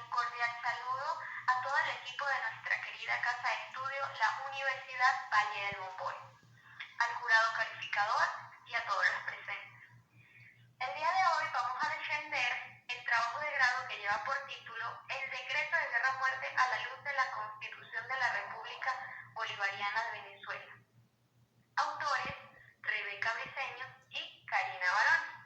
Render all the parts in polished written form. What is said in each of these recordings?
un cordial saludo a todo el equipo de nuestra querida casa de estudio, la Universidad Valle del Monboy, al jurado calificador y a todos los presentes. El día de hoy vamos a defender el trabajo de grado que lleva por título El decreto de guerra-muerte a la luz de la Constitución de la República Bolivariana de Venezuela. Autores: Rebeca Briceño y Karina Barón.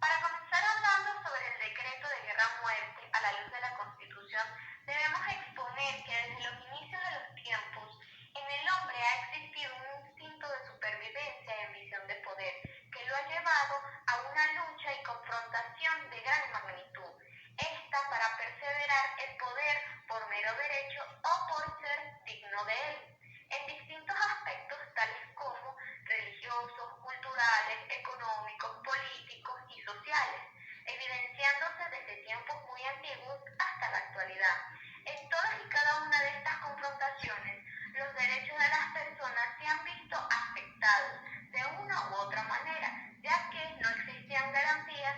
Para comenzar hablando sobre el decreto de guerra-muerte a la luz de la Constitución, debemos exponer que desde los inicios de los tiempos, en el hombre ha existido un instinto de supervivencia y ambición de poder, que lo ha llevado a una lucha y confrontación de gran magnitud. Esta para perseverar el poder por mero derecho o por ser digno de él, en distintos aspectos tales como religiosos, culturales, económicos, políticos y sociales, evidenciándose desde tiempos muy antiguos hasta la actualidad. En todas y cada una de estas confrontaciones, los derechos de las personas se han visto afectados de una u otra manera, ya que no existían garantías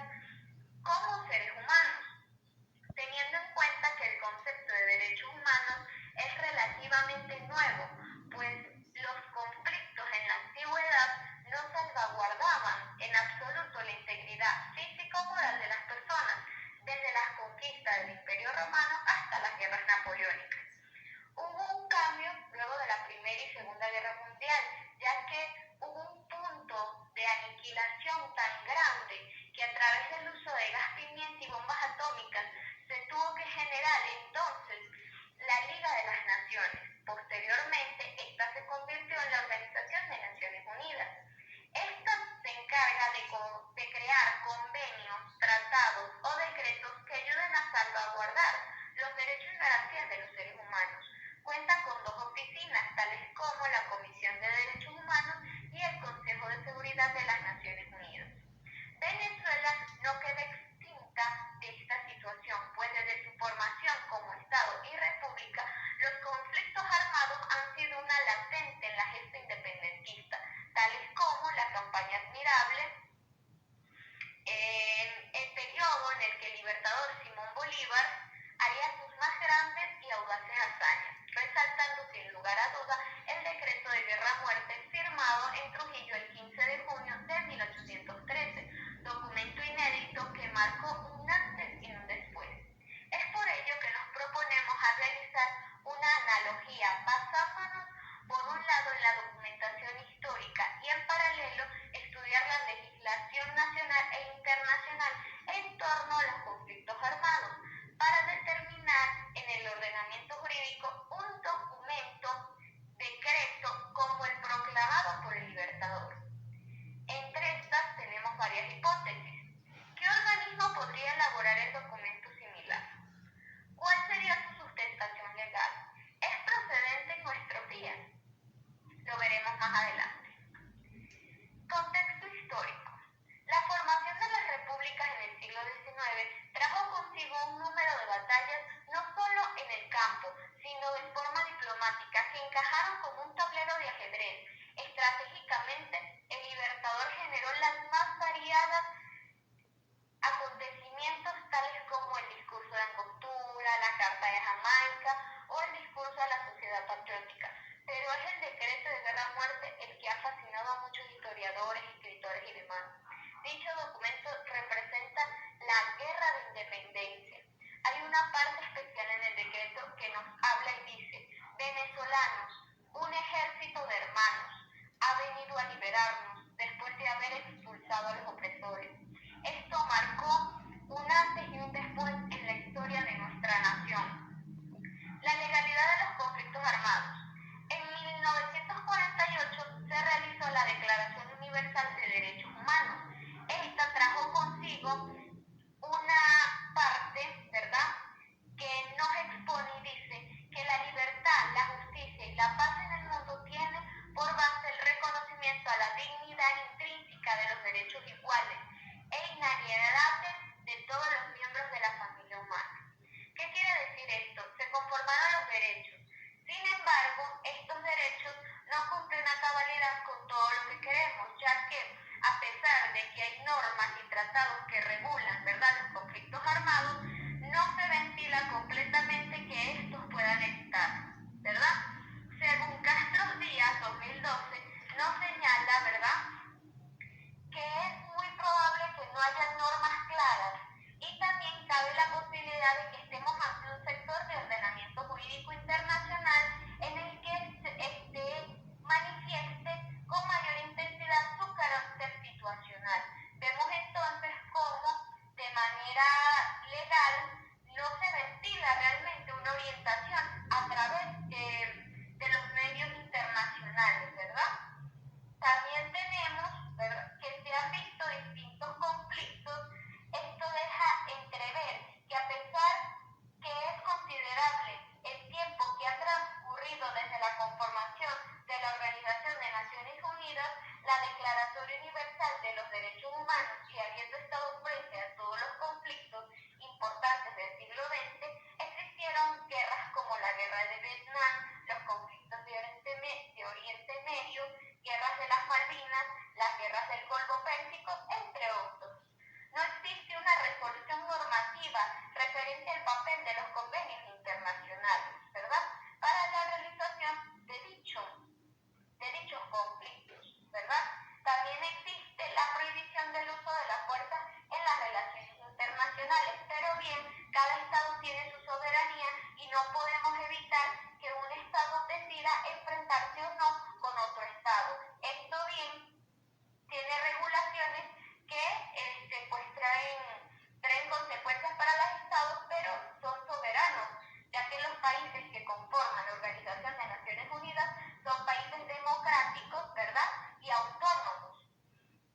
como seres humanos, teniendo en cuenta que el concepto de derechos humanos es relativamente nuevo, pues los conflictos en la antigüedad no salvaguardaban en absoluto la integridad físico-moral de las personas, desde las conquistas del Imperio Romano hasta las guerras napoleónicas. Hubo un cambio luego de la Primera y Segunda Guerra Mundial, ya que hubo un punto de aniquilación tan grande que a través del uso de gas pimienta y bombas atómicas se tuvo que generar entonces la Liga de las Naciones. Posteriormente, esta se convirtió en la Organización de Naciones Unidas. Esta se encarga de crear convenios, tratados o decretos que ayuden a salvaguardar los derechos y garantías de los seres humanos. Cuenta con dos oficinas, tales como la Comisión de Derechos Humanos y el Consejo de Seguridad de las Naciones Unidas. Venezuela no queda extinta de esta situación, pues desde su formación como Estado y República, los conflictos armados han sido una latente en la gesta independentista, tales como la campaña admirable, el periodo en el que el libertador Simón Bolívar haría sus más grandes y audaces hazañas, resaltando sin lugar a duda el decreto de guerra-muerte firmado en Trujillo el 15 de junio de 1813, documento inédito que marcó un antes y un después. Es por ello que nos proponemos a realizar una analogía basándonos por un lado en la documentación histórica y en paralelo estudiar la legislación nacional e internacional en torno a los conflictos armados, para determinar en el ordenamiento jurídico un documento, decreto, como el proclamado por el Libertador. Entre estas tenemos varias hipótesis. ¿Qué organismo podría elaborar el documento similar? ¿Cuál sería su sustentación legal? ¿Es procedente en nuestros días? Lo veremos más adelante. Contexto histórico. La formación de las repúblicas en el siglo XIX trajo consigo un número de batallas no solo en el campo, sino de forma diplomática, que encajaron como un tablero de ajedrez. Estratégicamente, el Libertador generó las más variadas acontecimientos, tales como el discurso de Angostura, la Carta de Jamaica o el discurso de la Sociedad Patriótica. Pero es el decreto de guerra-muerte el que ha fascinado a muchos historiadores, escritores y demás. Dicho documento representa la guerra de independencia. Hay una parte especial en el decreto que nos habla y dice: venezolanos, un ejército de hermanos, ha venido a liberarnos después de haber expulsado a los opresores. Esto marcó un antes y un después en la historia de nuestra nación. La legalidad de los conflictos armados. En 1948 se realizó la Declaración Universal de Derechos Humanos. Esta trajo consigo una parte, ¿verdad?, que nos expone y dice que la libertad, la justicia y la paz en el mundo tienen por base el reconocimiento a la dignidad intrínseca de los derechos iguales e inalienables de todos los miembros de la familia humana. ¿Qué quiere decir esto? Se conformaron los derechos. Sin embargo, estos derechos no cumplen a cabalidad con todo lo que queremos, ya que a pesar de que hay normas y tratados que regulan, ¿verdad?, los conflictos armados, no se ventila haya normas claras. Y también cabe la posibilidad de que estemos ante un sector de ordenamiento jurídico internacional en el que manifieste con mayor intensidad su carácter situacional. Vemos entonces cómo de manera legal no se ventila realmente una orientación a través de los medios internacionales, ¿verdad? También tenemos, ¿verdad?, que se han visto distintos conflictos. Esto deja entrever que a pesar que es considerable el tiempo que ha transcurrido desde la conformación de la Organización de Naciones Unidas, la Declaratoria Universal de los Derechos Humanos, y habiendo estado frente a todos los conflictos importantes del siglo XX, existieron guerras como la Guerra de Vietnam, los conflictos de Oriente Medio, guerras de las Malvinas, las guerras del Golfo Pérsico, entre otros. No existe una resolución normativa referente al papel de los convenios internacionales, ¿verdad?, para la realización de dichos conflictos, ¿verdad? También existe la prohibición del uso de la fuerza en las relaciones internacionales, pero bien, cada Estado tiene su soberanía y no podemos evitar que un Estado decida enfrentarse o no con otro Estado. Esto bien tiene regulaciones que pues traen consecuencias para los Estados, pero son soberanos, ya que los países que conforman la Organización de Naciones Unidas son países democráticos, ¿verdad?, y autónomos.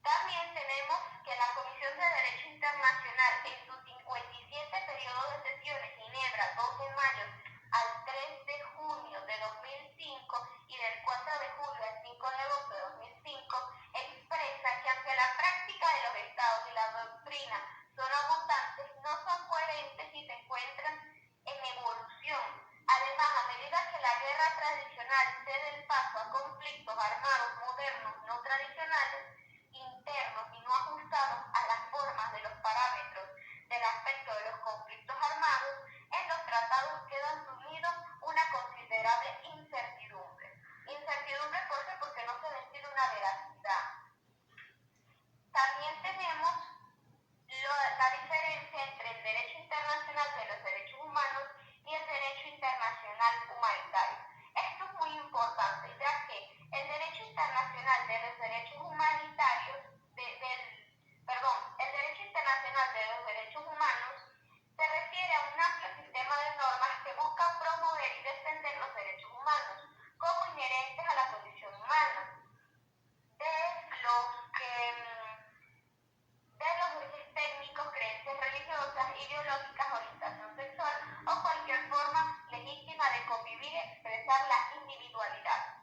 También tenemos que la Comisión de Derecho Internacional, en su 57 periodo de sesiones, Ginebra, 2 de mayo al 3 de junio de 2005 y del 4 de julio al 5 de agosto de 2005, expresa que aunque la práctica de los Estados y la doctrina son abundantes, no son coherentes y se encuentran en evolución. Además, a medida que la guerra tradicional cede el paso a conflictos armados modernos no tradicionales, internos y no ajustados a las formas de los parámetros del aspecto de los conflictos armados, en los tratados quedan sumidos una considerable incertidumbre. Incertidumbre, ¿por qué? Porque no se ventila una veracidad. También tenemos la diferencia entre el derecho internacional de los derechos humanos y el derecho internacional humanitario. Esto es muy importante, ya que el derecho internacional de los derechos humanitarios, el derecho internacional de los derechos humanos se refiere a un amplio sistema de normas que buscan promover y defender los derechos humanos como inherentes a la condición humana, de los orígenes técnicos, creencias religiosas, ideológicas, orientación sexual o cualquier forma legítima de convivir y expresar la individualidad.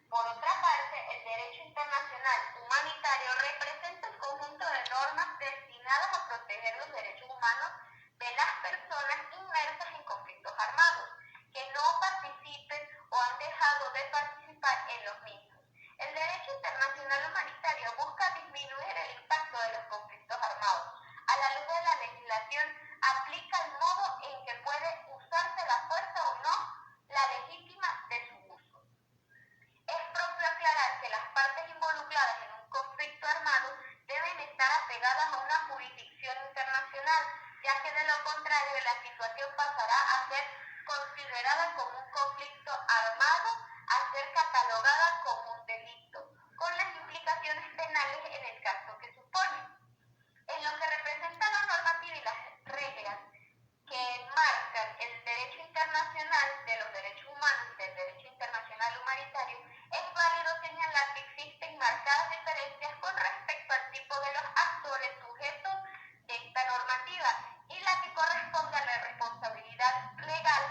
Por otra parte, el derecho internacional humanitario representa el conjunto de normas destinadas a proteger los derechos humanos de las personas inmersas en conflictos armados, que no participen o han dejado de participar en los mismos. El derecho internacional humanitario busca disminuir el impacto de los conflictos armados. A la luz de la legislación, aplica el modo en que puede usarse la fuerza o no, la legítima de su uso. Es propio aclarar que las partes involucradas en un conflicto armado deben estar apegadas a una jurisdicción internacional, ya que de lo contrario la situación pasará a ser considerada como un conflicto armado, a ser catalogada como un delito, con las implicaciones penales en el caso que supone. En lo que representa la normativa y las reglas que enmarcan el derecho internacional de los derechos humanos y del derecho internacional humanitario, es válido señalar que existen marcadas diferencias con respecto al tipo de los actores sujetos de esta normativa y la que corresponde a la responsabilidad legal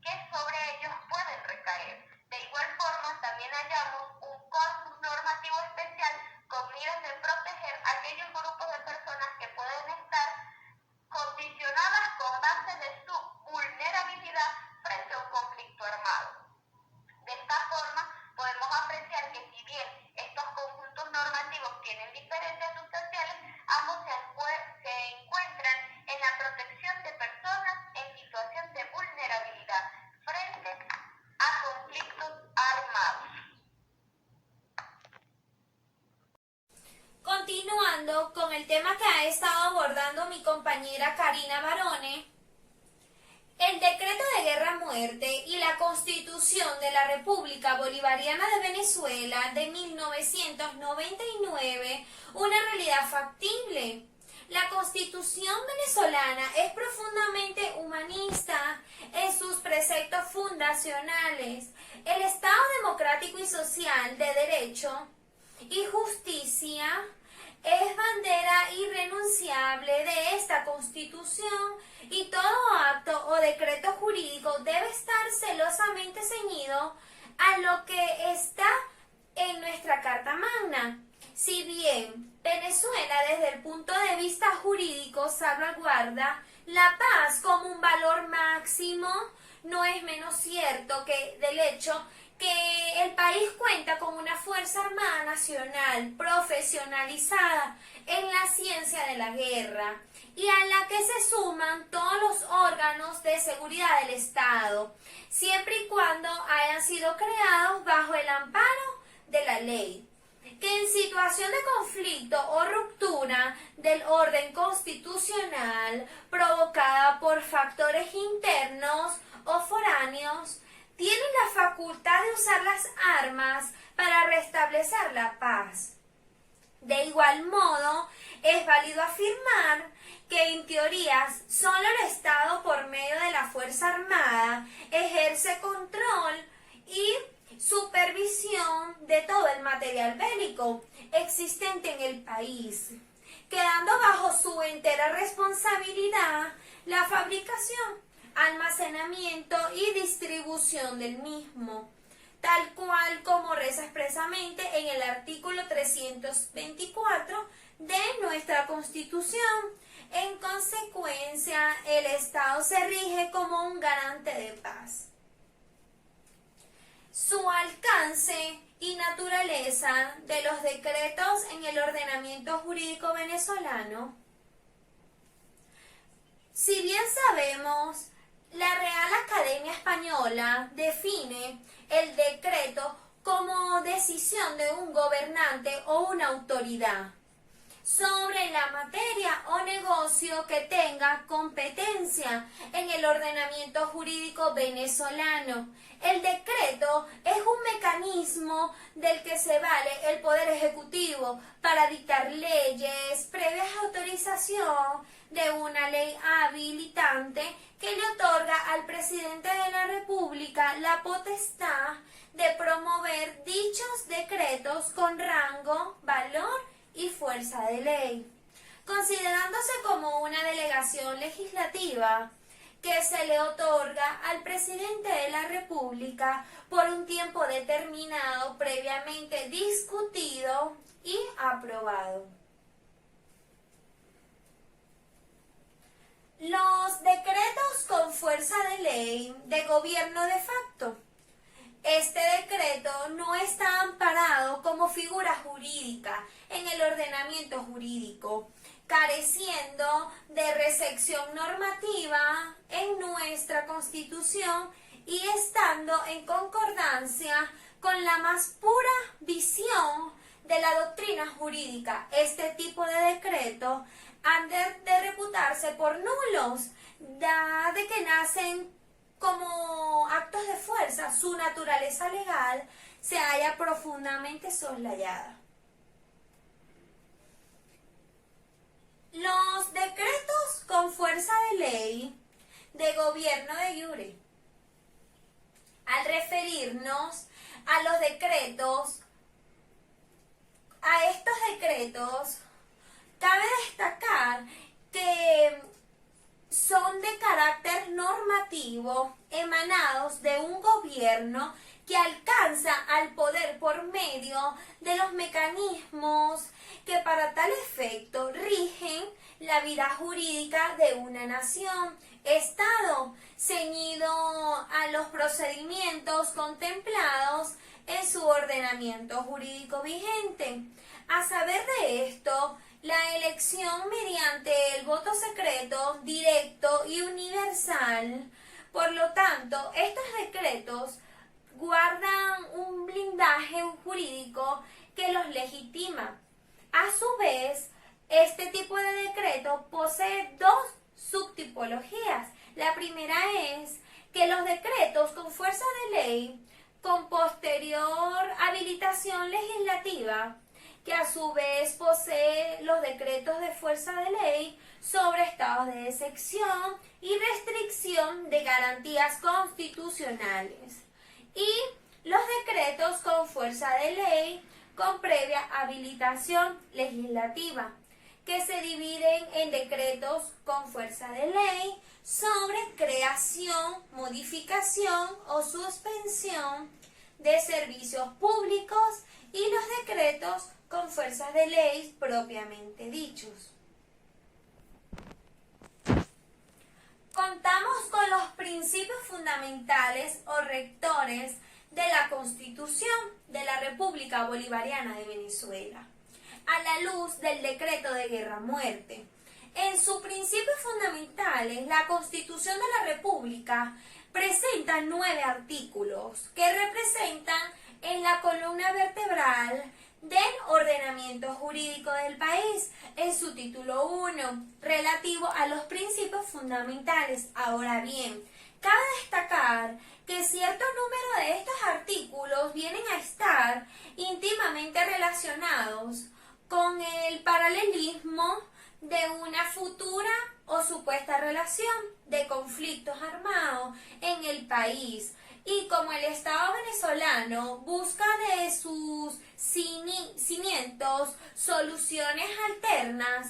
que sobre ellos pueden recaer. De igual forma, también acuerdo con el tema que ha estado abordando mi compañera Karina Barone, el decreto de guerra a muerte y la Constitución de la República Bolivariana de Venezuela de 1999, una realidad factible. La Constitución venezolana es profundamente humanista en sus preceptos fundacionales. El Estado democrático y social de derecho y justicia es bandera irrenunciable de esta Constitución y todo acto o decreto jurídico debe estar celosamente ceñido a lo que está en nuestra Carta Magna. Si bien Venezuela desde el punto de vista jurídico salvaguarda la paz como un valor máximo, no es menos cierto que del hecho que el país cuenta con una Fuerza Armada Nacional profesionalizada en la ciencia de la guerra y a la que se suman todos los órganos de seguridad del Estado, siempre y cuando hayan sido creados bajo el amparo de la ley, que en situación de conflicto o ruptura del orden constitucional provocada por factores internos o foráneos, tienen la facultad de usar las armas para restablecer la paz. De igual modo, es válido afirmar que en teorías solo el Estado por medio de la Fuerza Armada ejerce control y supervisión de todo el material bélico existente en el país, quedando bajo su entera responsabilidad la fabricación, almacenamiento y distribución del mismo, tal cual como reza expresamente en el artículo 324 de nuestra Constitución. En consecuencia, el Estado se rige como un garante de paz. Su alcance y naturaleza de los decretos en el ordenamiento jurídico venezolano. Si bien sabemos, la Real Academia Española define el decreto como decisión de un gobernante o una autoridad sobre la materia o negocio que tenga competencia en el ordenamiento jurídico venezolano. El decreto es un mecanismo del que se vale el Poder Ejecutivo para dictar leyes previa autorización de una ley habilitante que le otorga al presidente de la República la potestad de promover dichos decretos con rango, valor y fuerza de ley, considerándose como una delegación legislativa que se le otorga al presidente de la República por un tiempo determinado previamente discutido y aprobado. Los decretos con fuerza de ley de gobierno de facto. Este decreto no está amparado como figura jurídica en el ordenamiento jurídico, careciendo de recepción normativa en nuestra Constitución y estando en concordancia con la más pura visión de la doctrina jurídica. Este tipo de decretos han de reputarse por nulos, dado que nacen como actos de fuerza, su naturaleza legal se halla profundamente soslayada. Los decretos con fuerza de ley de gobierno de iure. Al referirnos a los decretos, a estos decretos, cabe destacar que son de carácter normativo, emanados de un gobierno que alcanza al poder por medio de los mecanismos que para tal efecto rigen la vida jurídica de una nación, Estado, ceñido a los procedimientos contemplados en su ordenamiento jurídico vigente. A saber de esto, la elección mediante el voto secreto, directo y universal. Por lo tanto, estos decretos guardan un blindaje jurídico que los legitima. A su vez, Este tipo de decreto posee dos subtipologías. La primera es que los decretos con fuerza de ley, con posterior habilitación legislativa, que a su vez posee los decretos de fuerza de ley sobre estados de excepción y restricción de garantías constitucionales, y los decretos con fuerza de ley con previa habilitación legislativa, que se dividen en decretos con fuerza de ley sobre creación, modificación o suspensión de servicios públicos y los decretos con fuerza de ley propiamente dichos. Contamos con los principios fundamentales o rectores de la Constitución de la República Bolivariana de Venezuela, a la luz del decreto de guerra-muerte. En sus principios fundamentales, la Constitución de la República presenta 9 artículos que representan en la columna vertebral del ordenamiento jurídico del país, en su título 1, relativo a los principios fundamentales. Ahora bien, cabe destacar que cierto número de estos artículos vienen a estar íntimamente relacionados con el paralelismo de una futura o supuesta relación de conflictos armados en el país, y como el Estado venezolano busca de sus cimientos soluciones alternas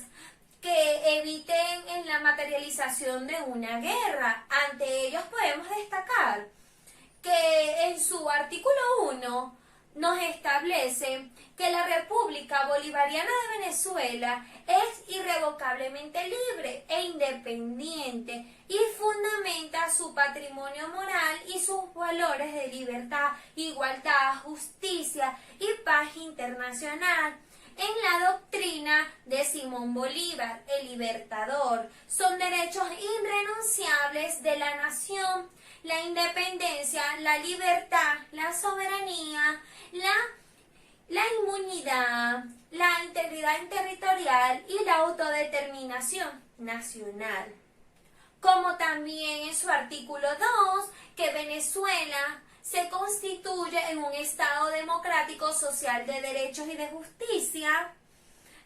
que eviten en la materialización de una guerra. Ante ellos podemos destacar que en su artículo 1 nos establece que la República Bolivariana de Venezuela es irrevocablemente libre e independiente y fundamenta su patrimonio moral y sus valores de libertad, igualdad, justicia y paz internacional en la doctrina de Simón Bolívar, el Libertador. Son derechos irrenunciables de la nación: la independencia, la libertad, la soberanía, la inmunidad, la integridad territorial y la autodeterminación nacional. Como también en su artículo 2, que Venezuela se constituye en un Estado democrático, social, de derechos y de justicia,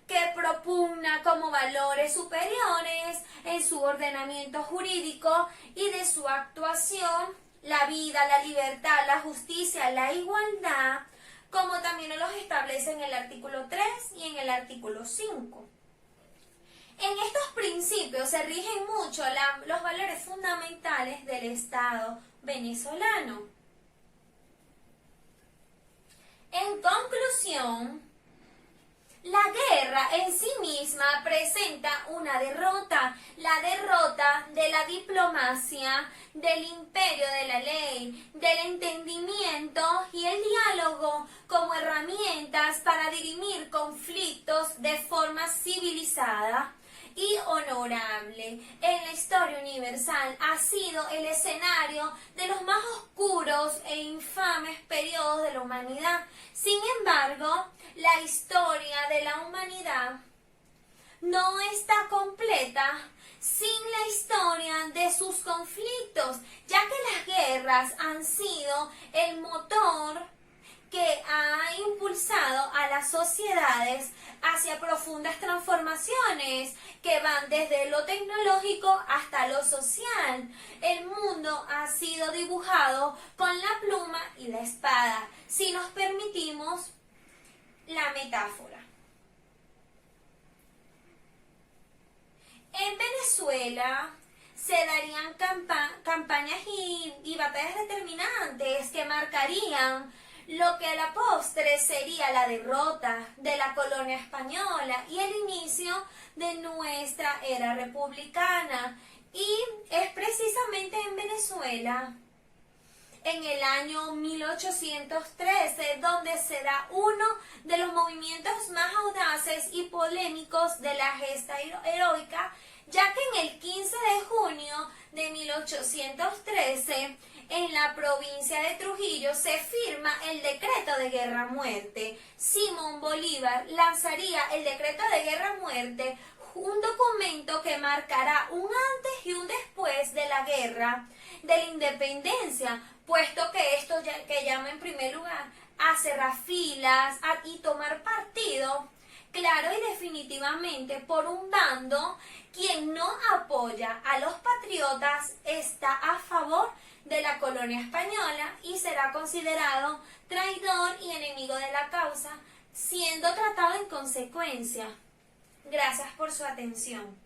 que propugna como valores superiores en su ordenamiento jurídico y de su actuación la vida, la libertad, la justicia, la igualdad, como también los establece en el artículo 3 y en el artículo 5. En estos principios se rigen mucho los valores fundamentales del Estado venezolano. En conclusión, la guerra en sí misma presenta una derrota, la derrota de la diplomacia, del imperio de la ley, del entendimiento y el diálogo como herramientas para dirimir conflictos de forma civilizada y honorable. En la historia universal ha sido el escenario de los más oscuros e infames periodos de la humanidad. Sin embargo, la historia de la humanidad no está completa sin la historia de sus conflictos, ya que las guerras han sido el motor que ha impulsado a las sociedades hacia profundas transformaciones que van desde lo tecnológico hasta lo social. El mundo ha sido dibujado con la pluma y la espada, si nos permitimos la metáfora. En Venezuela se darían campañas y batallas determinantes que marcarían lo que a la postre sería la derrota de la colonia española y el inicio de nuestra era republicana. Y es precisamente en Venezuela, en el año 1813, donde se da uno de los movimientos más audaces y polémicos de la gesta heroica, ya que en el 15 de junio de 1813, en la provincia de Trujillo se firma el decreto de guerra-muerte. Simón Bolívar lanzaría el decreto de guerra-muerte, un documento que marcará un antes y un después de la guerra de la independencia, puesto que esto que llama en primer lugar a cerrar filas y tomar partido claro y definitivamente por un bando. Quien no apoya a los patriotas está a favor de la colonia española y será considerado traidor y enemigo de la causa, siendo tratado en consecuencia. Gracias por su atención.